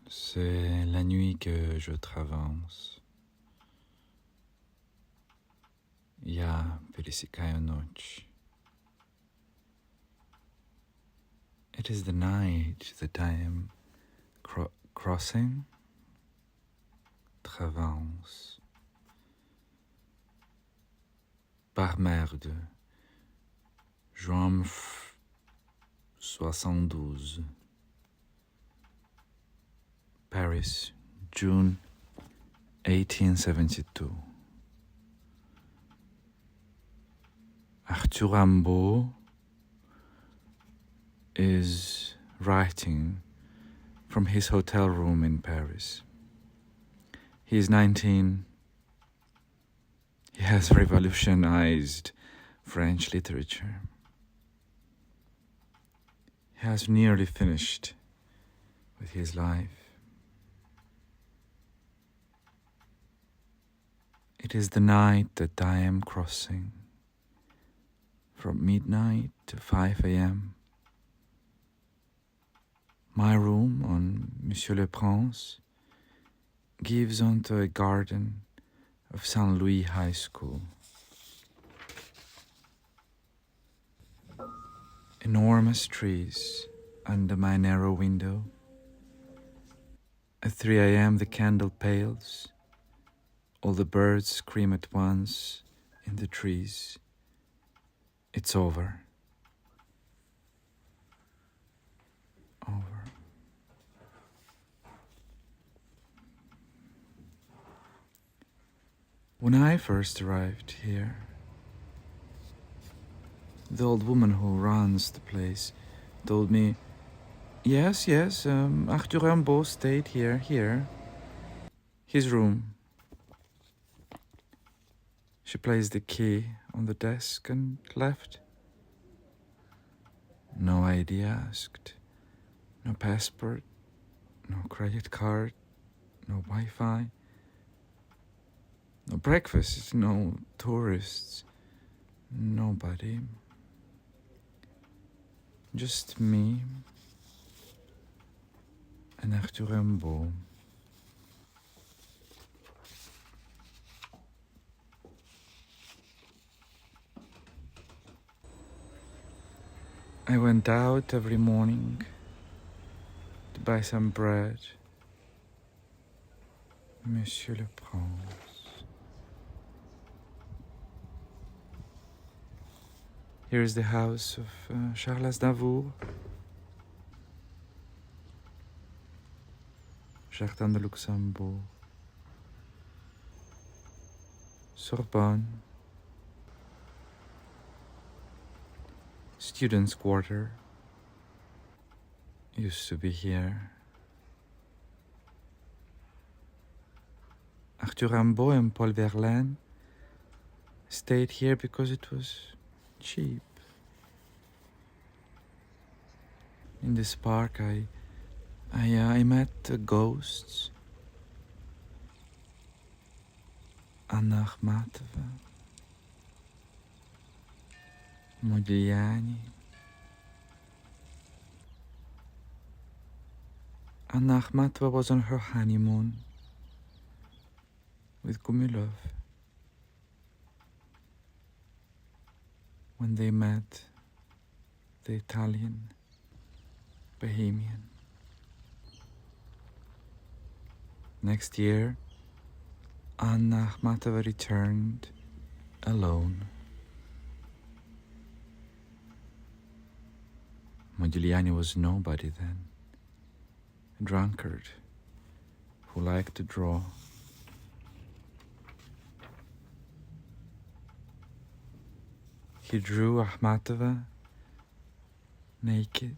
C'est la nuit que je traverse. Я пересекаю ночь. It is the night that I am crossing. Traverse. Par merde. Juin 72. Paris, June 1872. Arthur Rimbaud is writing from his hotel room in Paris. He is 19. He has revolutionized French literature. He has nearly finished with his life. It is the night that I am crossing from midnight to 5 a.m. My room on Monsieur le Prince gives onto a garden of Saint Louis High School. Enormous trees under my narrow window. At 3 a.m. the candle pales. All the birds scream at once in the trees. It's over. Over. When I first arrived here, the old woman who runs the place told me, yes, Arthur Rimbaud stayed here. His room. She placed the key on the desk and left. No ID asked, no passport, no credit card, no Wi-Fi, no breakfast, no tourists, nobody. Just me and Arthur Rimbaud. I went out every morning to buy some bread. Monsieur le Prince. Here is the house of Charles Navour. Jardin de Luxembourg. Sorbonne. Students' quarter used to be here. Arthur Rimbaud and Paul Verlaine stayed here because it was cheap. In this park, I met ghosts. Anna Akhmatova, Modigliani. Anna Akhmatova was on her honeymoon with Gumilov. When they met, the Italian Bohemian. Next year, Anna Akhmatova returned alone. Modigliani was nobody then, a drunkard who liked to draw. He drew Akhmatova naked.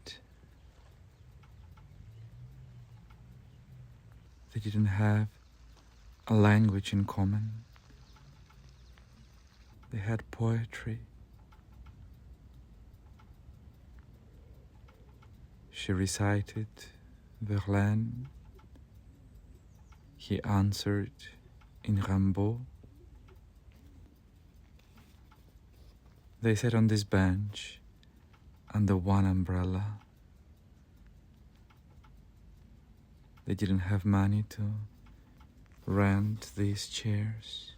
They didn't have a language in common. They had poetry. She recited Verlaine. He answered in Rimbaud. They sat on this bench under one umbrella. They didn't have money to rent these chairs.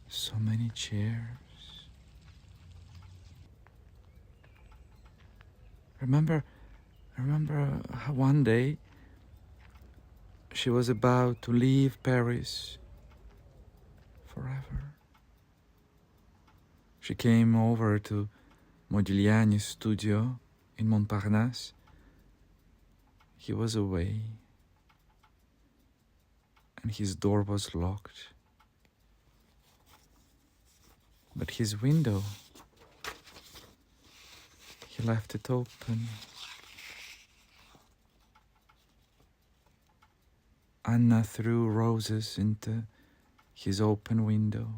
So many chairs. Remember how one day she was about to leave Paris forever. She came over to Modigliani's studio in Montparnasse. He was away, and his door was locked. But his window, he left it open. Anna threw roses into his open window.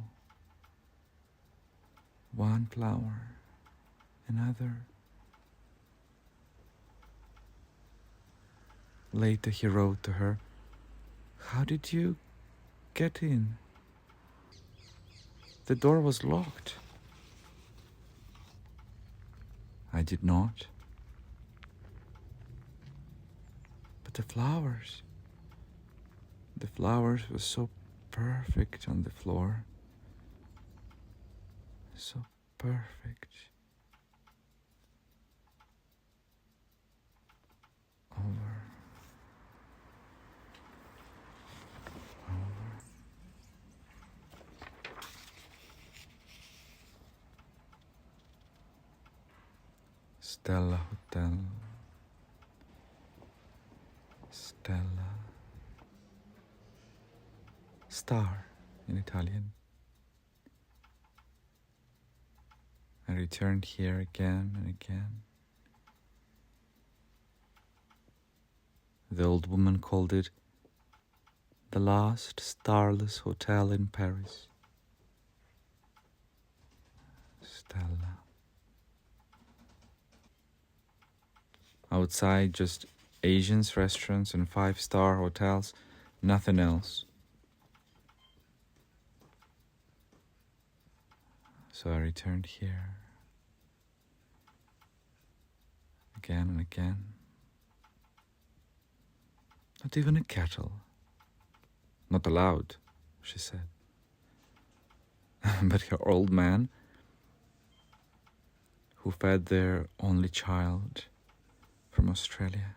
One flower, another. Later he wrote to her, "How did you get in? The door was locked." "I did not. But the flowers were so perfect on the floor. So perfect. Over. Stella Hotel. Stella. Star in Italian. I returned here again and again. The old woman called it the last starless hotel in Paris. Stella. Outside, just Asians restaurants and 5-star hotels, nothing else. So I returned here again and again. Not even a kettle. Not allowed, she said. But her old man, who fed their only child from Australia,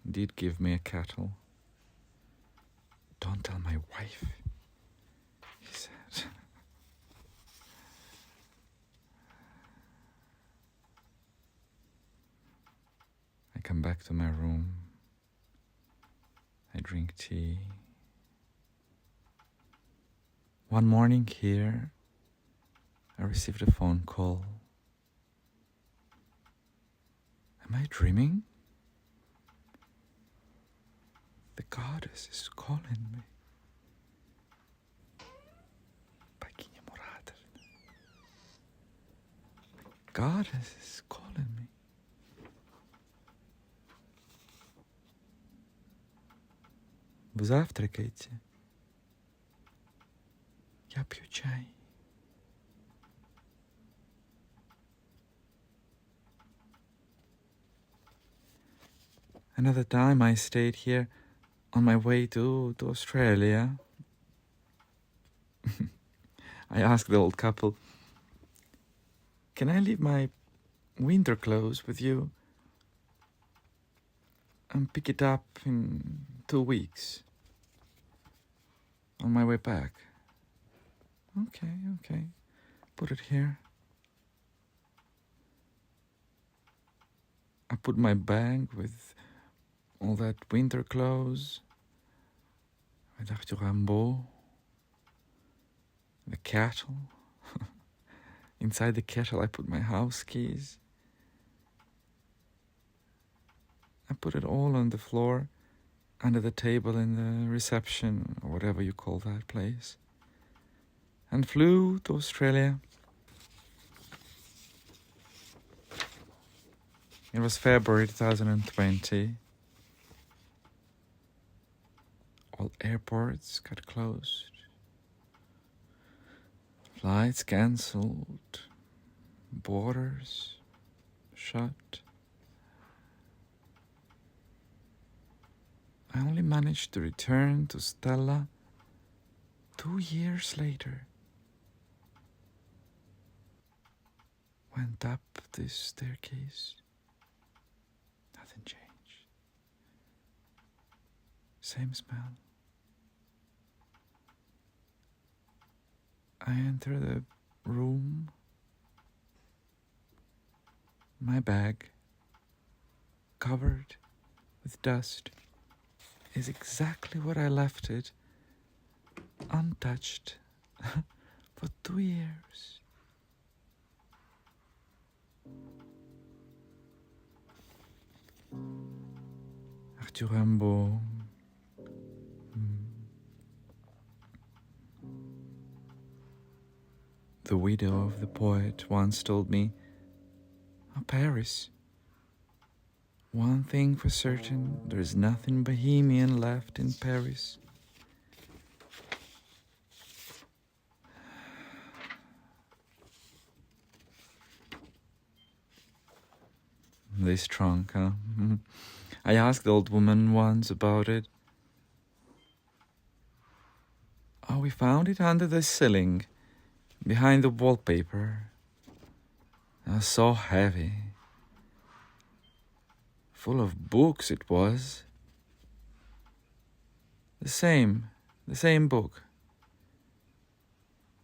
did give me a kettle. "Don't tell my wife," he said. I come back to my room. I drink tea. One morning here, I received a phone call. Am I dreaming? The goddess is calling me. The goddess is calling me. Вы завтракаете? Я пью чай. Another time I stayed here on my way to Australia. I asked the old couple, "Can I leave my winter clothes with you and pick it up in 2 weeks on my way back?" Okay. Put it here. I put my bag with all that winter clothes, with Rimbaud, the kettle. Inside the kettle I put my house keys. I put it all on the floor, under the table in the reception, or whatever you call that place, and flew to Australia. It was February 2020. All airports got closed. Flights cancelled. Borders shut. I only managed to return to Stella 2 years later. Went up this staircase. Nothing changed. Same smell. I enter the room. My bag, covered with dust, is exactly where I left it, untouched, for 2 years. Arthur Rimbaud. The widow of the poet once told me, "Oh, Paris. One thing for certain, there's nothing bohemian left in Paris." This trunk, huh? I asked the old woman once about it. "Oh, we found it under the ceiling, behind the wallpaper. So heavy. Full of books it was. The same book.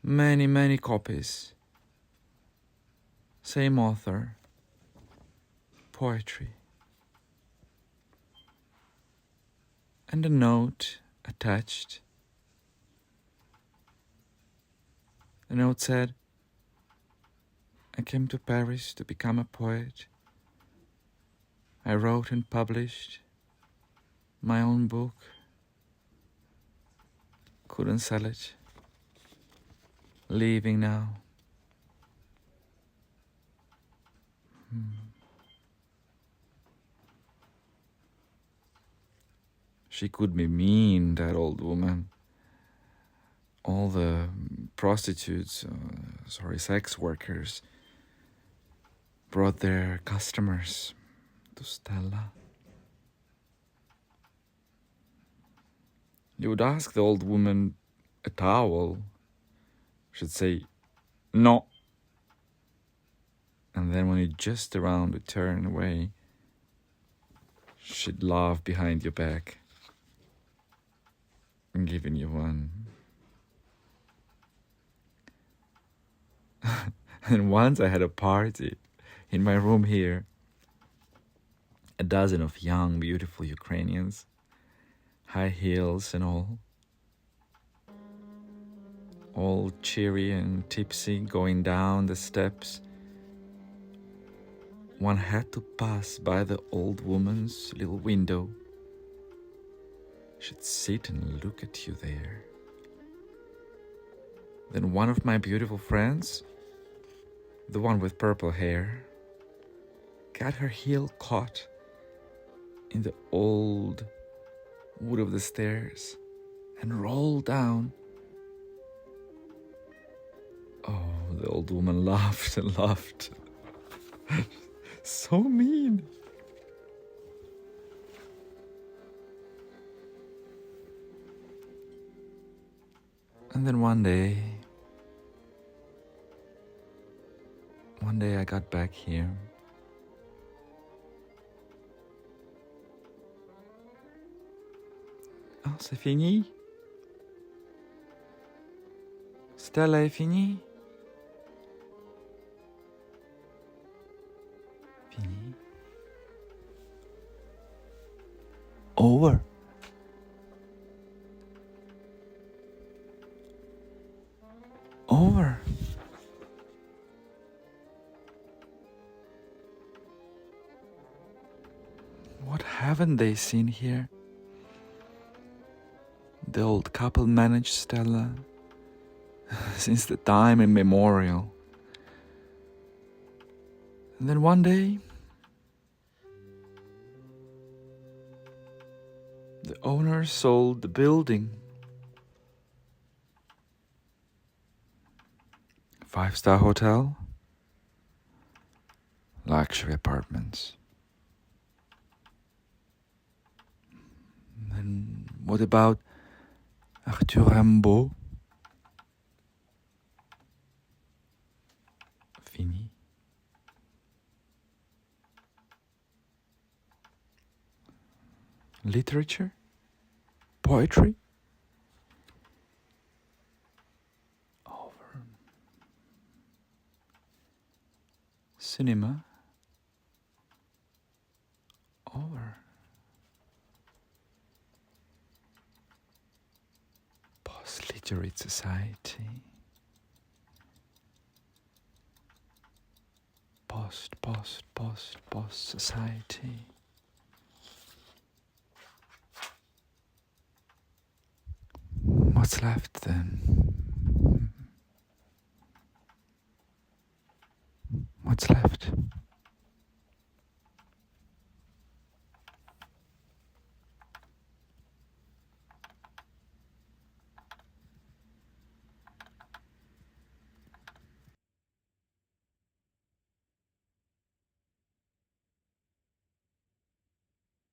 Many copies. Same author. Poetry. And a note attached. The note said, I came to Paris to become a poet. I wrote and published my own book. Couldn't sell it. Leaving now. She could be mean, that old woman. All the prostitutes, sex workers, brought their customers to Stella. You would ask the old woman a towel. She'd say, no. And then when you just around to turn away, she'd laugh behind your back and giving you one. And once I had a party in my room here. A dozen of young, beautiful Ukrainians, high heels and all cheery and tipsy, going down the steps. One had to pass by the old woman's little window. She'd sit and look at you there. Then one of my beautiful friends, the one with purple hair, got her heel caught in the old wood of the stairs and rolled down. Oh, the old woman laughed and laughed. So mean. And then one day I got back here. Oh, c'est fini? Stella est fini? Fini? Over. Over. What haven't they seen here? The old couple managed Stella since the time immemorial. And then one day, the owner sold the building. 5-star hotel, luxury apartments. Then what about Rimbaud? Fini. Literature? Poetry? Over. Cinema? Over. Post-literate society. Post society. What's left then? What's left?